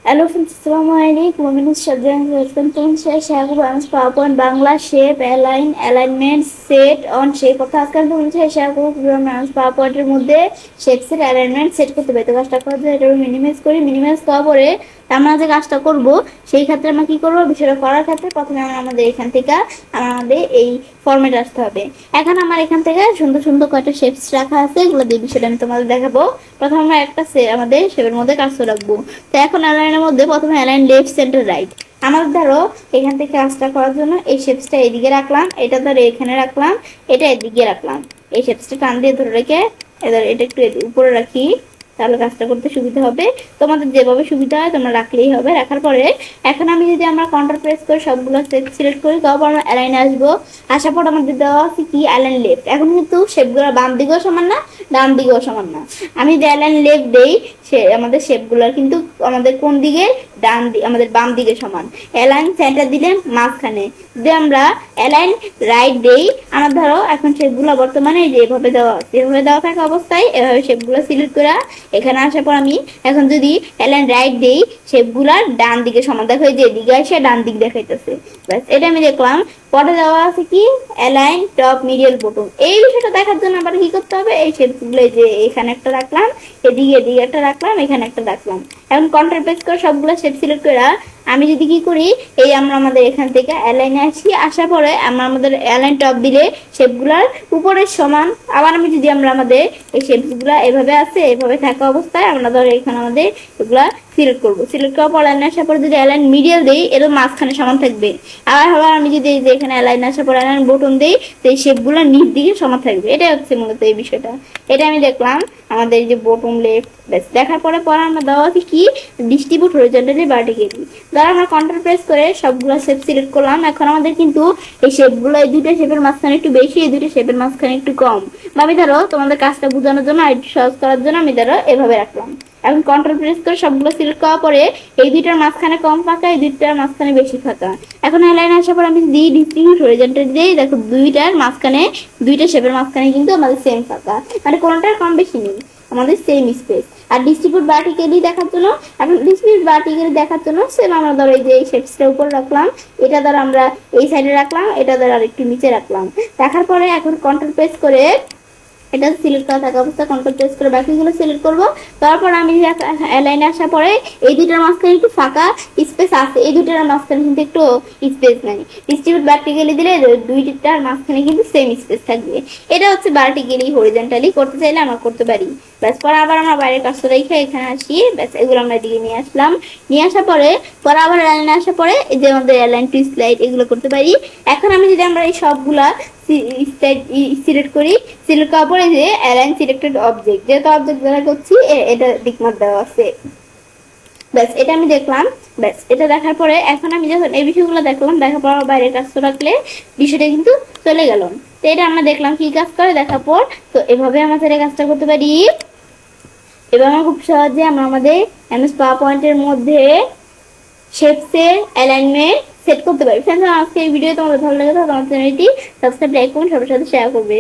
Hello friends, আসসালামু আলাইকুম। আমি Shahjahan. Welcome to share power point Bangla shape alignment set on shape. অর্থাৎ আজকে আমি শেয়ার করবো কিভাবে মানুষ পাওয়ার পয়েন্টের মধ্যে শেপসের অ্যালাইনমেন্ট সেট করতে পারে। তো কাজটা করার জন্য এটা মিনিমাইজ করার পরে আমরা যে কাজটা করব সেই ক্ষেত্রে আমরা কি করবো, বিষয়টা করার ক্ষেত্রে প্রথমে আমাদের এখান থেকে আমাদের এই ফরম্যাট আসতে হবে। এখন আমার এখান থেকে সুন্দর সুন্দর কয়েকটা শেপস রাখা আছে, এগুলো দিয়ে বিষয়টা আমি তোমাদের দেখাবো। প্রথমে আমরা একটা আমাদের শেপের মধ্যে কাজটা রাখবো। তো এখন অ্যালাইনের মধ্যে প্রথমে অ্যালাইন লেফট সেন্টার রাইট। আমার ধরো এখান থেকে কাজটা করার জন্য এই শেপসটা এদিকে রাখলাম, এটা ধরো এখানে রাখলাম, এটা এদিকে রাখলাম। এই শেপসটা টান দিয়ে ধরে রেখে এটা একটু উপরে রাখি, তাহলে কাজটা করতে সুবিধা হবে। তোমাদের যেভাবে সুবিধা হয় তোমরা রাখলেই হবে। রাখার পরে এখন আমি যদি আমরা কন্ট্রোল প্রেস করে সবগুলো সিলেক্ট করি, তারপর আমরা অ্যালাইনে আসবো। আসার পর আমাদের দেওয়া আছে কি অ্যালাইন লেফট। এখন কিন্তু শেপগুলো বাম দিকেও সমান না, ডান দিকেও সমান না। আমি যদি অ্যালাইন লেফট দেই, সে আমাদের শেপগুলো কিন্তু আমাদের কোন দিকে, ডান দিকে, আমাদের বাম দিকে সমান। অ্যালাইন সেন্টার দিলে মাঝখানে। যদি আমরা অ্যালাইন রাইট দেই, আমার ধরো এখন শেপগুলো বর্তমানে যেভাবে দেওয়া থাকা অবস্থায় এভাবে শেপগুলো সিলেক্ট করা। এখানে আসার পর আমি এখন যদি অ্যালাইন রাইট দেই, শেপগুলার ডান দিকে সমান। দেখো এই যে এদিকে আসে ডান দিক দেখাইতেছে। ব্যাস এটা আমি দেখলাম। পরে দেওয়া আছে কি অ্যালাইন টপ মিডিয়াল বটম। এই বিষয়টা দেখার জন্য আবার কি করতে হবে, এই শেপগুলো যে এখানে একটা রাখলাম, এদিকে একটা রাখলাম, এখানে একটা রাখলাম। এখন কন্ট্রোল প্রেস করে সবগুলো শেপ সিলেক্ট করে আমি যদি কি করি, এই আমরা আমাদের এখান থেকে অ্যালাইনে আসি। আসার পরে আমরা আমাদের অ্যালাইন টপ দিলে শেপগুলার উপরের সমান। আবার আমি যদি আমাদের এই শেপগুলা এভাবে আছে, এভাবে থাকা অবস্থায় আমরা ধরো এখানে আমাদের এগুলা সিলেক্ট করবো। সিলেক্ট করার পর অ্যালাইন আসার পর যদি অ্যালাইন মিডিয়াল দিই, এর মাঝখানে সমান থাকবে। আবার আমি যদি এই যে এখানে অ্যালাইন আসার পর অ্যালাইন বটন দিই, তো এই শেপগুলো নিচ দিকে সমান থাকবে। এটা হচ্ছে মূলত এই বিষয়টা। এটা আমি দেখলাম আমাদের এই যে বটম লেফট। ব্যাস দেখার পরে আমরা দেওয়া আছে কি ডিস্ট্রিবিউট হরিজন্টালি ভার্টিক্যালি। ধরো আমরা কন্ট্রোল প্রেস করে সবগুলো শেপ সিলেক্ট করলাম। এখন আমাদের কিন্তু এই শেপগুলো এই দুটো শেপের মাঝখানে একটু বেশি, এই দুটো শেপের মাঝখানে একটু কম। বা আমি ধরো তোমাদের কাজটা বোঝানোর জন্য একটু সহজ করার জন্য আমি ধরো এভাবে রাখলাম। এখন কন্ট্রোল প্রেস করে সবগুলো সিলেক্ট করার পরে এই দুইটার মাঝখানে কম ফাঁকা, এই দুইটার মাঝখানে বেশি ফাঁকা। এখন এই লাইনে আসার পর আমি দিই ডিস্ট্রিবিউট হরিজন্টালি দিই, দেখো দুইটার মাঝখানে, দুইটা শেপের মাঝখানে কিন্তু আমাদের সেম ফাঁকা, মানে কোনটার কম বেশি নেই, আমাদের সেম স্পেস। আর ডিস্ট্রিবিউট ভার্টিক্যালি দেখার জন্য, এখন ডিস্ট্রিবিউট ভার্টিক্যালি দেখার জন্য সেম আমরা ধরো এই যে এই শেপসটা উপরে রাখলাম, এটা ধরো আমরা এই সাইডে রাখলাম, এটা ধরো আর একটু নিচে রাখলাম। রাখার পরে এখন কন্ট্রোল প্রেস করে এটা সিলেক্ট করা থাকা অবস্থা কন্ট্রোল প্রেস করে বাকিগুলো সিলেক্ট করব। তারপর আমি লাইনে আসার পরে এই দুইটার মাঝখানে একটু ফাঁকা স্পেস আছে, এই দুইটার মাঝখানে কিন্তু একটু স্পেস নাই। ডিস্ট্রিবিউট ভার্টিক্যালি দিলে দুইটার মাঝখানে কিন্তু সেম স্পেস থাকবে। এটা হচ্ছে ভার্টিক্যালি হরিজন্টালি করতে চাইলে আমরা করতে পারি। ব্যাস পরে আবার আমরা বাইরের কাজটা রেখে এখানে আসি। ব্যাস এগুলো আমরা দিকে নিয়ে আসলাম। নিয়ে আসার পরে আবার লাইনে আসার পরে এই যে আমাদের অ্যালাইন টু স্লাইড এগুলো করতে পারি। এখন আমি যদি আমরা এই সবগুলা সিলেক্ট করি, সিলেক্ট করার পরে যে অ্যালাইন সিলেক্টেড অবজেক্ট, যেহেতু অবজেক্ট দ্বারা করছি এটা দিকমাত দেওয়া আছে। ব্যাস এটা আমি দেখলাম। ব্যাস এটা দেখার পরে এখন আমি যখন এই বিষয়গুলো দেখলাম, দেখার পর বাইরে কাজ রাখলে বিষয়টা কিন্তু চলে গেল। তো এটা আমরা দেখলাম কি কাজ করে দেখার পর। তো এভাবে আমাদের কাজটা করতে পারি। এবার আমরা খুব সহজে আমরা আমাদের এমএস পাওয়ার পয়েন্টের মধ্যে শেপসের অ্যালাইনমেন্ট সেট করতে পারি। ফ্রেন্ডস, আজকে এই ভিডিও তোমাদের ভালো লাগে তাহলে আমার চ্যানেলটি সাবস্ক্রাইব, লাইক, কমেন্ট সবার সাথে শেয়ার করবে।